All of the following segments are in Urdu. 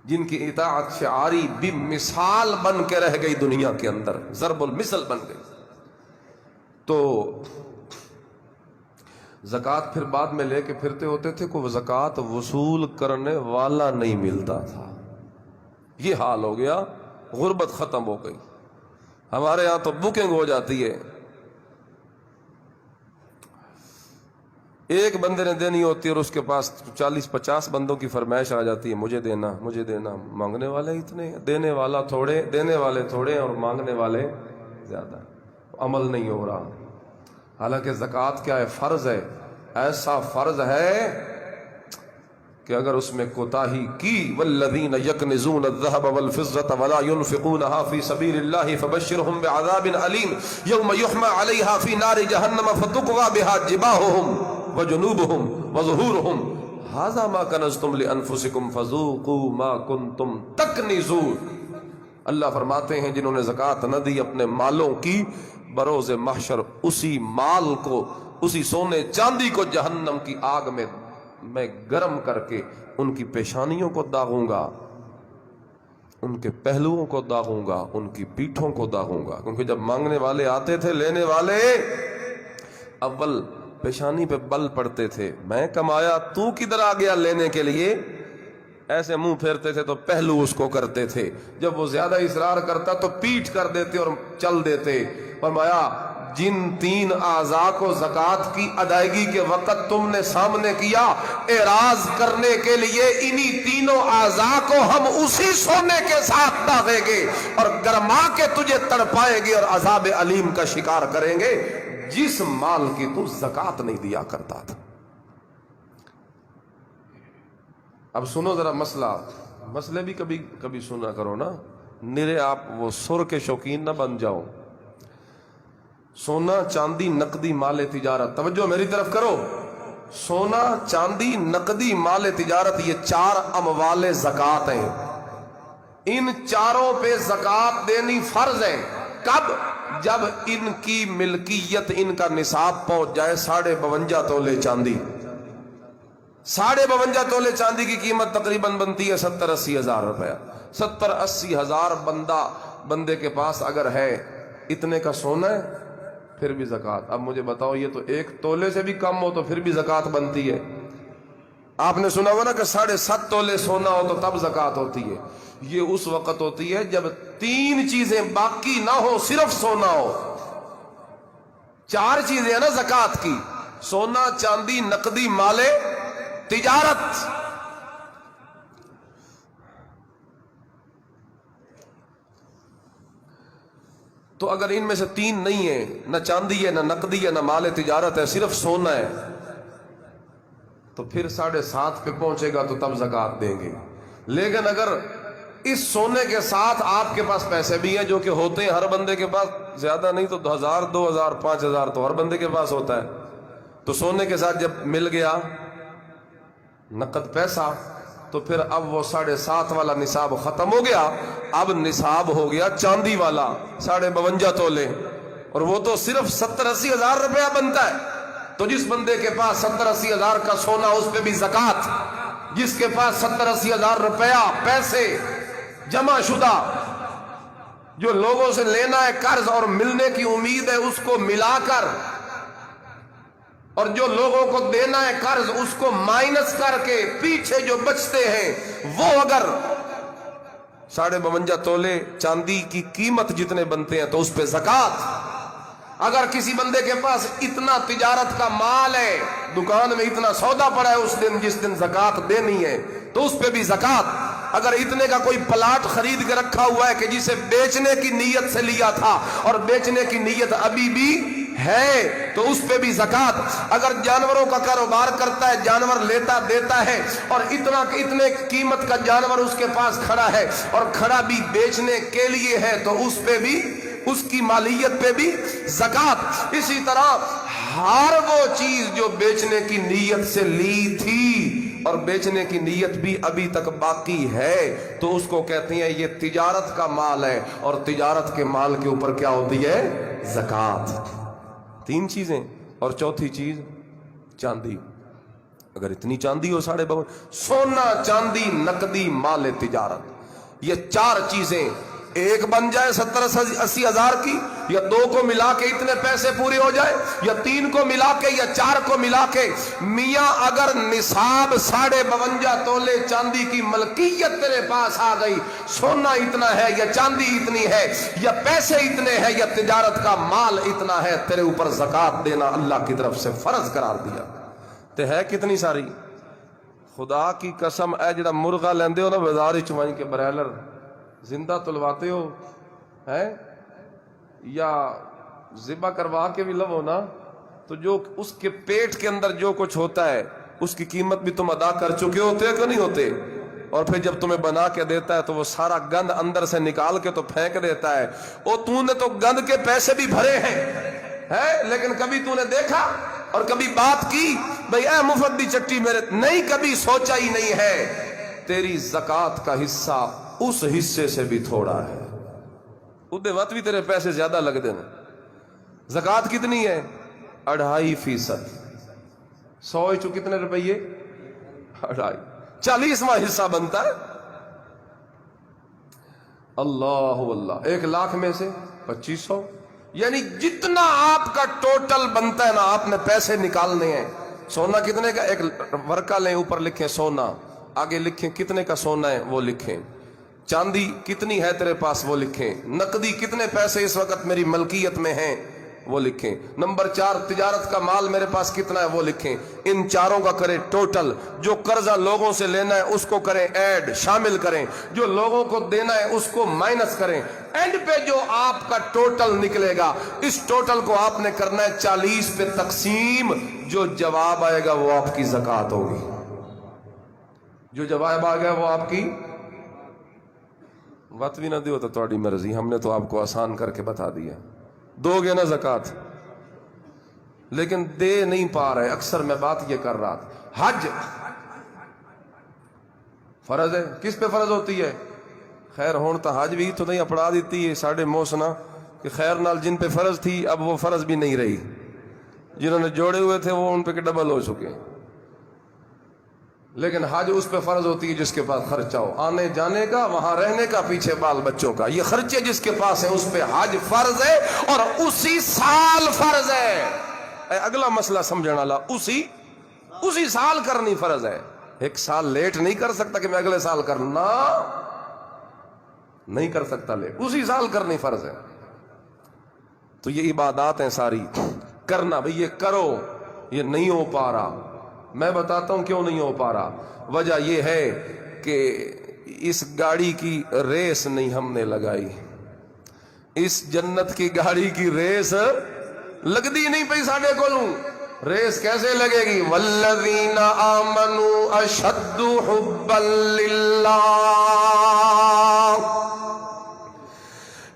جن کی اطاعت شعاری بھی مثال بن کے رہ گئی دنیا کے اندر، ضرب المثل بن گئی. تو زکوٰۃ پھر بعد میں لے کے پھرتے ہوتے تھے، کوئی زکوٰۃ وصول کرنے والا نہیں ملتا تھا. یہ حال ہو گیا، غربت ختم ہو گئی. ہمارے ہاں تو بکنگ ہو جاتی ہے، ایک بندے نے دینی ہوتی ہے اور اس کے پاس 40-50 بندوں کی فرمائش آ جاتی ہے، مجھے دینا مجھے دینا. مانگنے والے اتنے، دینے والا تھوڑے، دینے والے تھوڑے اور مانگنے والے زیادہ. عمل نہیں ہو رہا. حالانکہ زکوٰۃ کیا ہے؟ فرض ہے. ایسا فرض ہے کہ اگر اس میں کوتاہی کی، والذین یکنزون الذهب والفضة ولا ينفقونها في سبيل الله فبشرهم بعذاب أليم يوم يحمى عليها في نار جهنم فتقوى بها جباههم وجنوبهم وظهورهم هذا ما كنزتم لأنفسكم فذوقوا ما كنتم تكنزون. اللہ فرماتے ہیں جنہوں نے زکوٰۃ نہ دی اپنے مالوں کی، بروز محشر اسی مال کو، اسی سونے چاندی کو جہنم کی آگ میں گرم کر کے ان کی پیشانیوں کو داغوں گا، ان کے پہلوؤں کو داغوں گا، ان کی پیٹھوں کو داغوں گا. کیونکہ جب مانگنے والے آتے تھے، لینے والے اول پیشانی پہ بل پڑتے تھے، میں کمایا تو کدھر آ گیا لینے کے لیے. ایسے منہ پھیرتے تھے تو پہلو اس کو کرتے تھے، جب وہ زیادہ اصرار کرتا تو پیٹ کر دیتے اور چل دیتے. فرمایا جن 3 اعضاء کو زکوٰۃ کی ادائیگی کے وقت تم نے سامنے کیا، اعراض کرنے کے لیے انہی 3 اعضاء کو ہم اسی سونے کے ساتھ داغیں گے اور گرما کے تجھے تڑپائیں گے اور عذاب علیم کا شکار کریں گے جس مال کی تو زکوٰۃ نہیں دیا کرتا تھا. اب سنو ذرا مسئلے بھی کبھی کبھی سنا کرو نا، نرے آپ وہ سر کے شوقین نہ بن جاؤ. سونا چاندی نقدی مال تجارت، توجہ میری طرف کرو. سونا چاندی نقدی مال تجارت، یہ 4 اموال زکوٰۃ ہیں. ان چاروں پہ زکوٰۃ دینی فرض ہے. کب؟ جب ان کی ملکیت، ان کا نصاب پہنچ جائے 52.5 تولے چاندی. 52.5 تولے چاندی کی قیمت تقریباً بنتی ہے 70-80 ہزار روپیہ. 70-80 ہزار بندے کے پاس اگر ہے، اتنے کا سونا ہے، پھر بھی زکوٰۃ. اب مجھے بتاؤ، یہ تو 1 تولے سے بھی کم ہو تو پھر بھی زکوٰۃ بنتی ہے. آپ نے سنا ہوا نا کہ 7.5 تولے سونا ہو تو تب زکوٰۃ ہوتی ہے. یہ اس وقت ہوتی ہے جب 3 چیزیں باقی نہ ہو، صرف سونا ہو. 4 چیزیں ہیں نا زکوٰۃ کی: سونا چاندی نقدی مال تجارت. تو اگر ان میں سے 3 نہیں ہے، نہ چاندی ہے، نہ نقدی ہے، نہ مال تجارت ہے، صرف سونا ہے، تو پھر 7.5 پہ پہنچے گا تو تب زکوٰۃ دیں گے. لیکن اگر اس سونے کے ساتھ آپ کے پاس پیسے بھی ہیں، جو کہ ہوتے ہیں ہر بندے کے پاس، زیادہ نہیں تو 1000 2000 5000 تو ہر بندے کے پاس ہوتا ہے، تو سونے کے ساتھ جب مل گیا نقد پیسہ، تو پھر اب وہ 7.5 والا نصاب ختم ہو گیا. اب نصاب ہو گیا چاندی والا 52.5 تولے، اور وہ تو صرف 70-80 ہزار روپیہ بنتا ہے. تو جس بندے کے پاس 70-80 ہزار کا سونا، اس پہ بھی زکوٰۃ. جس کے پاس 70-80 ہزار روپیہ پیسے جمع شدہ، جو لوگوں سے لینا ہے قرض اور ملنے کی امید ہے، اس کو ملا کر، اور جو لوگوں کو دینا ہے قرض اس کو مائنس کر کے پیچھے جو بچتے ہیں، وہ اگر 52.5 تولے چاندی کی قیمت جتنے بنتے ہیں تو اس پہ زکوٰۃ. اگر کسی بندے کے پاس اتنا تجارت کا مال ہے، دکان میں اتنا سودا پڑا ہے، اس دن جس دن زکوٰۃ دینی ہے تو اس پہ بھی زکوٰۃ. اگر اتنے کا کوئی پلاٹ خرید کے رکھا ہوا ہے کہ جسے بیچنے کی نیت سے لیا تھا اور بیچنے کی نیت ابھی بھی ہے، تو اس پہ بھی زکوٰۃ. اگر جانوروں کا کاروبار کرتا ہے، جانور لیتا دیتا ہے، اور اتنے قیمت کا جانور اس کے پاس کھڑا ہے اور کھڑا بھی بیچنے کے لیے ہے، تو اس پہ بھی، اس کی مالیت پہ بھی زکوٰۃ. اسی طرح ہر وہ چیز جو بیچنے کی نیت سے لی تھی اور بیچنے کی نیت بھی ابھی تک باقی ہے، تو اس کو کہتے ہیں یہ تجارت کا مال ہے، اور تجارت کے مال کے اوپر کیا ہوتی ہے؟ زکوٰۃ. 3 چیزیں، اور چوتھی چیز چاندی. اگر اتنی چاندی ہو 52، سونا چاندی نقدی مال تجارت، یہ 4 چیزیں ایک بن جائے 70-80 ہزار کی، یا 2 کو ملا کے اتنے پیسے پورے ہو جائے، یا 3 کو ملا کے، یا 4 کو ملا کے، میاں اگر نصاب 52.5 تولے چاندی کی ملکیت تیرے پاس آ گئی، سونا اتنا ہے یا چاندی اتنی ہے یا پیسے اتنے ہیں یا تجارت کا مال اتنا ہے، تیرے اوپر زکوٰۃ دینا اللہ کی طرف سے فرض قرار دیا تے ہے کتنی ساری؟ خدا کی قسم اے جڑا مرغا لیندے ہو نا بازار وچ وہیں کے برائلر زندہ تلواتے ہو ہے یا ذبح کروا کے بھی لو نا، تو جو اس کے پیٹ کے اندر جو کچھ ہوتا ہے اس کی قیمت بھی تم ادا کر چکے ہوتے کہ نہیں ہوتے؟ اور پھر جب تمہیں بنا کے دیتا ہے تو وہ سارا گند اندر سے نکال کے تو پھینک دیتا ہے۔ او تو نے تو گند کے پیسے بھی بھرے ہیں لیکن کبھی تو نے دیکھا اور کبھی بات کی بھئی اے مفت دی چٹی میرے، نہیں، کبھی سوچا ہی نہیں ہے تیری زکوٰۃ کا حصہ اس حصے سے بھی تھوڑا ہے، ادھے وقت بھی تیرے پیسے زیادہ لگ دینا۔ زکوٰۃ کتنی ہے؟ 2.5%۔ 100 چو کتنے روپیے؟ 2.5، 40واں حصہ بنتا ہے۔ اللہ اللہ، 1 لاکھ میں سے 2500، یعنی جتنا آپ کا ٹوٹل بنتا ہے نا، آپ نے پیسے نکالنے ہیں۔ سونا کتنے کا؟ ایک ورقہ لیں، اوپر لکھیں سونا، آگے لکھیں کتنے کا سونا ہے وہ لکھیں، چاندی کتنی ہے تیرے پاس وہ لکھیں، نقدی کتنے پیسے اس وقت میری ملکیت میں ہیں وہ لکھیں، نمبر 4 تجارت کا مال میرے پاس کتنا ہے وہ لکھیں۔ ان چاروں کا کریں ٹوٹل، جو قرضہ لوگوں سے لینا ہے اس کو کریں ایڈ، شامل کریں، جو لوگوں کو دینا ہے اس کو مائنس کریں، اینڈ پہ جو آپ کا ٹوٹل نکلے گا اس ٹوٹل کو آپ نے کرنا ہے 40 پہ تقسیم، جو جواب آئے گا وہ آپ کی زکوٰۃ ہوگی، جو جواب آ گیا وہ آپ کی۔ وقت بھی نہ دیو تو تھوڑی مرضی، ہم نے تو آپ کو آسان کر کے بتا دیا، دو گے نا زکوٰۃ، لیکن دے نہیں پا رہے۔ اکثر میں بات یہ کر رہا تھا، حج فرض ہے، کس پہ فرض ہوتی ہے؟ خیر ہون تو حج بھی تو نہیں اپڑا دیتی ہے ساڑھے موسنا کہ خیر نال جن پہ فرض تھی اب وہ فرض بھی نہیں رہی، جنہوں نے جوڑے ہوئے تھے وہ ان پہ ڈبل ہو چکے۔ لیکن حج اس پہ فرض ہوتی ہے جس کے پاس خرچہ ہو، آنے جانے کا، وہاں رہنے کا، پیچھے بال بچوں کا، یہ خرچے جس کے پاس ہیں اس پہ حج فرض ہے، اور اسی سال فرض ہے۔ اگلا مسئلہ سمجھنا والا، اسی سال کرنی فرض ہے، 1 سال لیٹ نہیں کر سکتا کہ میں اگلے سال کرنا، نہیں کر سکتا لیٹ، اسی سال کرنی فرض ہے۔ تو یہ عبادات ہیں ساری کرنا، بھئی یہ کرو، یہ نہیں ہو پا رہا۔ میں بتاتا ہوں کیوں نہیں ہو پا رہا، وجہ یہ ہے کہ اس گاڑی کی ریس نہیں ہم نے لگائی، اس جنت کی گاڑی کی ریس لگدی نہیں پئی ساڈے کولوں۔ ریس کیسے لگے گی؟ والذین آمنوا اشد حبا للہ،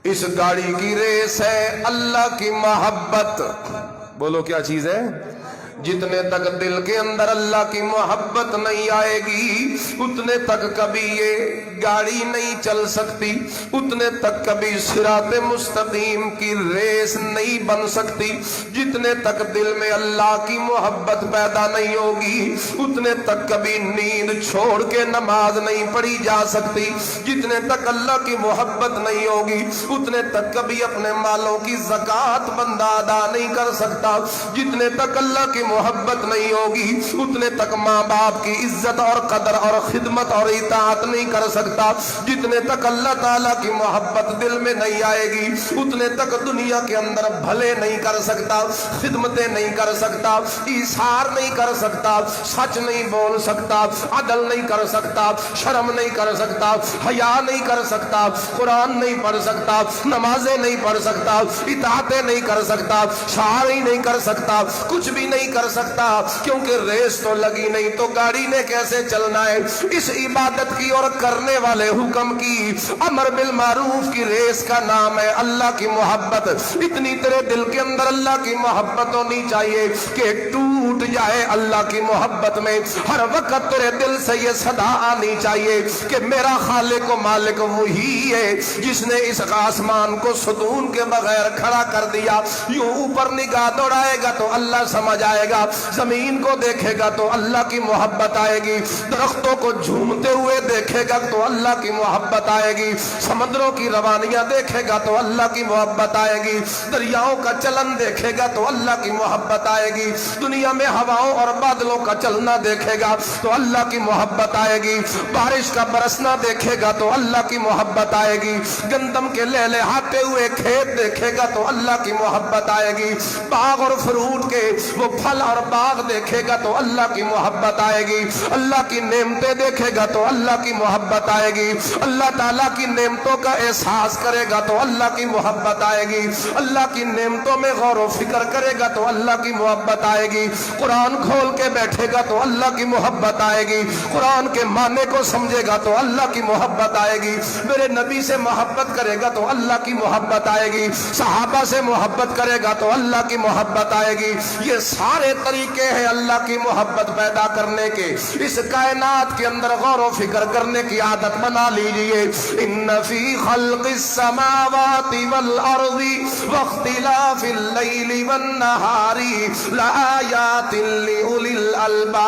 اس گاڑی کی ریس ہے اللہ کی محبت۔ بولو کیا چیز ہے؟ جتنے تک دل کے اندر اللہ کی محبت نہیں آئے گی اتنے تک کبھی یہ گاڑی نہیں چل سکتی، اتنے تک کبھی صراط مستقیم کی ریس نہیں بن سکتی۔ جتنے تک دل میں اللہ کی محبت پیدا نہیں ہوگی اتنے تک کبھی نیند چھوڑ کے نماز نہیں پڑھی جا سکتی۔ جتنے تک اللہ کی محبت نہیں ہوگی اتنے تک کبھی اپنے مالوں کی زکوٰۃ بندہ ادا نہیں کر سکتا۔ جتنے تک اللہ کی محبت نہیں ہوگی اتنے تک ماں باپ کی عزت اور قدر اور خدمت اور اطاعت نہیں کر سکتا۔ جتنے تک اللہ تعالیٰ کی محبت دل میں نہیں آئے گی اتنے تک دنیا کے اندر بھلے نہیں کر سکتا، خدمتیں نہیں کر سکتا، ایثار نہیں کر سکتا، سچ نہیں بول سکتا، عدل نہیں کر سکتا، شرم نہیں کر سکتا، حیا نہیں کر سکتا، قرآن نہیں پڑھ سکتا، نمازیں نہیں پڑھ سکتا، اطاعتیں نہیں کر سکتا، شعائر نہیں کر سکتا، کچھ بھی نہیں کر سکتا، کیونکہ ریس تو لگی نہیں تو گاڑی نے کیسے چلنا ہے؟ اس عبادت کی اور کرنے والے حکم کی، امر بالمعروف کی ریس کا نام ہے اللہ کی محبت۔ اتنی تیرے دل کے اندر اللہ کی محبت ہونی چاہیے کہ ٹوٹ جائے اللہ کی محبت میں، ہر وقت تیرے دل سے یہ صدا آنی چاہیے کہ میرا خالق و مالک وہی ہے جس نے اس آسمان کو ستون کے بغیر کھڑا کر دیا۔ یوں اوپر نگاہ دوڑائے گا تو اللہ سمجھ آئے جائے گا، زمین کو دیکھے گا تو اللہ کی محبت آئے گی، درختوں کو جھومتے ہوئے دیکھے گا تو اللہ کی محبت آئے گی، سمندروں کی روانیاں دیکھے گا تو اللہ کی محبت آئے گی، دریاؤں کا چلن دیکھے گا تو اللہ کی محبت آئے گی، دنیا میں ہواؤں اور بادلوں کا چلنا دیکھے گا تو اللہ کی محبت آئے گی، بارش کا برسنا دیکھے گا تو اللہ کی محبت آئے گی، گندم کے لہلہاتے ہوئے کھیت دیکھے گا تو اللہ کی محبت آئے گی، باغ اور فروٹ کے وہ پھل اور باغ دیکھے گا تو اللہ کی محبت آئے گی، اللہ کی نعمتیں دیکھے گا تو اللہ کی محبت آئے گی، اللہ تعالیٰ کی نعمتوں کا احساس کرے گا تو اللہ کی محبت آئے گی، اللہ کی نعمتوں میں غور و فکر کرے گا تو اللہ کی محبت آئے گی، قرآن کھول کے بیٹھے گا تو اللہ کی محبت آئے گی، قرآن کے معنی کو سمجھے گا تو اللہ کی محبت آئے گی، میرے نبی سے محبت کرے گا تو اللہ کی محبت آئے گی، صحابہ سے محبت کرے گا تو اللہ کی محبت آئے گی۔ یہ سارے طریقے ہیں اللہ کی محبت پیدا کرنے کے۔ اس کائنات کے اندر غور و فکر کرنے کی عادت بنا لیجئے۔ ان فی خلق السماوات والارض واختلاف اللیل والنہار لآیات لأولی الالباب۔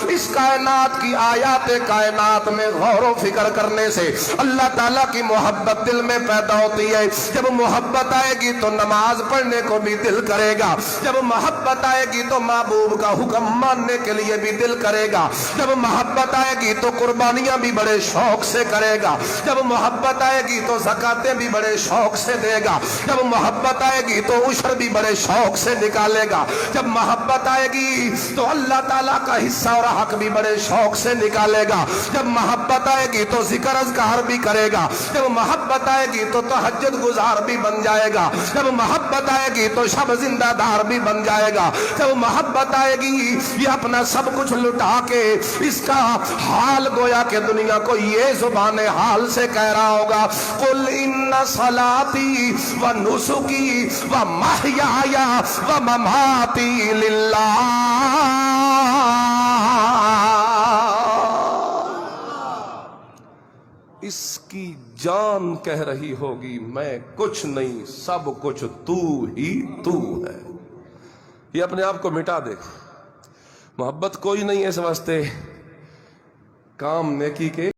اس کائنات کی آیات کائنات میں غور و فکر کرنے سے اللہ تعالیٰ کی محبت دل میں پیدا ہوتی ہے۔ جب محبت آئے گی تو نماز پڑھنے کو بھی دل کرے گا، جب محبت آئے گی تو محبوب کا حکم ماننے کے لیے بھی دل کرے گا، جب محبت آئے گی تو قربانیاں بھی بڑے شوق سے کرے گا، جب محبت آئے گی تو زکاتیں بھی بڑے شوق سے دے گا، جب محبت آئے گی تو عشر بھی بڑے شوق سے نکالے گا، جب محبت آئے گی تو اللہ تعالیٰ کا حصہ اور حق بھی بڑے شوق سے نکالے گا، جب محبت آئے گی تو ذکر اذکار بھی کرے گا، جب محبت آئے گی تو تہجد گزار بھی بن جائے گا، جب محبت آئے گی تو شب زندہ دار بھی بن جائے گا، جب محبت آئے گی یہ اپنا سب کچھ لٹا کے اس کا حال گویا کہ دنیا کو یہ زبان حال سے کہہ رہا ہوگا، قل ان صلاتی و نسکی و محیایا و مماتی للہ۔ اس کی جان کہہ رہی ہوگی میں کچھ نہیں، سب کچھ تو ہی تو ہے۔ یہ اپنے آپ کو مٹا دے، محبت کوئی نہیں ہے اس واسطے کام نیکی کے